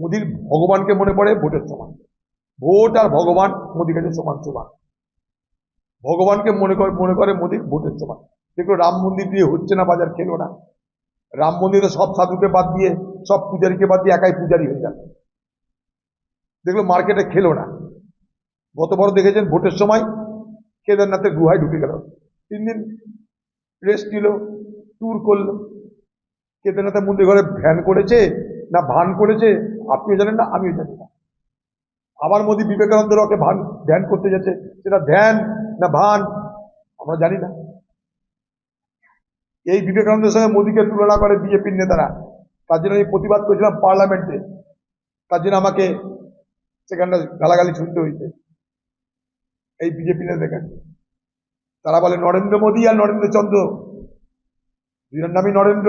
মোদির ভগবানকে মনে পড়ে ভোটের সময়। ভোট আর ভগবান মোদির কাছে সমান সমান। ভগবানকে মনে করে মোদির ভোটের সময়। দেখলো রাম মন্দির দিয়ে হচ্ছে না, বাজার খেলো না। রাম মন্দিরে সব সাধুকে বাদ দিয়ে, সব পূজারীকে বাদ দিয়ে একাই পূজারী হয়ে গেল। দেখলো মার্কেটে খেলো না। গতবার দেখেছেন ভোটের সময় কেদারনাথের গুহায় ঢুকে গেল, 3 দিন রেস্ট নিল, ট্যুর করলো। কেদারনাথের মন্দির ঘরে ধ্যান করেছে না ভান করেছে আপনিও জানেন না, আমিও জানি না। আবার মোদী বিবেকানন্দ রকে ধ্যান করতে যাচ্ছে, সেটা ধ্যান না ভান আমরা জানি না। এই বিবেকানন্দের সঙ্গে মোদীকে তুলনা করে বিজেপির নেতারা। তার জন্য আমি প্রতিবাদ করেছিলাম পার্লামেন্টে, তার জন্য আমাকে সেখানটা গালাগালি শুনতে হয়েছে এই বিজেপি নেতাদের। তারা বলে নরেন্দ্র মোদী আর নরেন্দ্র চন্দ্র, দুজনের নামই নরেন্দ্র।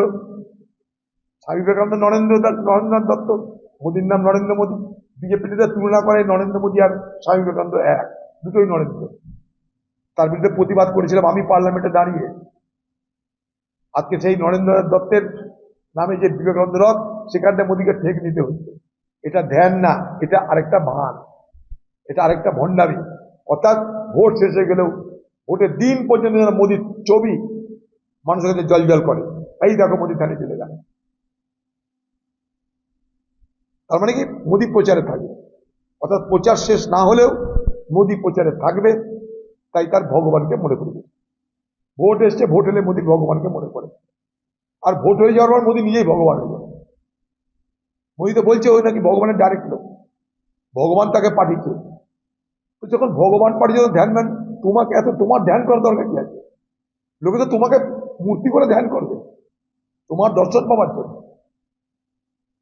স্বামী বিবেকানন্দ নরেন্দ্রনাথ দত্ত, মোদীর নাম নরেন্দ্র মোদী। বিজেপি নেতা তুলনা করে নরেন্দ্র মোদী আর স্বামী বিবেকানন্দ এক, দুটোই নরেন্দ্র। তার বিরুদ্ধে প্রতিবাদ করেছিলাম আমি পার্লামেন্টে দাঁড়িয়ে। আজকে সেই নরেন্দ্রনাথ দত্তের নামে যে বিবেকানন্দ রথ, সেখানটা মোদীকে ঠেক নিতে হচ্ছে। এটা ধ্যান না, এটা আরেকটা ভান, এটা আরেকটা ভণ্ডামি। অর্থাৎ ভোট শেষ হয়ে গেলেও ভোটের দিন পর্যন্ত যেন মোদীর ছবি মানুষের কাছে জল জল করে, এই দেখো মোদী থানে চলে গেল। তার মানে কি মোদী প্রচারে থাকবে, অর্থাৎ প্রচার শেষ না হলেও মোদী প্রচারে থাকবে। তাই তার ভগবানকে মনে করবে। ভোট এসছে, ভোট এলে মোদী ভগবানকে মনে করে। আর ভোট হয়ে যাওয়ার পর মোদী নিজেই ভগবান হয়ে যাবে। মোদী তো বলছে ওই নাকি ভগবানের ডাইরেক্ট লোক, ভগবান তাকে পাঠিয়েছে। যখন ভগবান পাঠিয়েছে ধ্যান ধ্যান, তোমাকে এত তোমার ধ্যান করার দরকার কি আছে? লোকে তো তোমাকে মূর্তি করে ধ্যান করবে তোমার দর্শন পাওয়ার জন্য।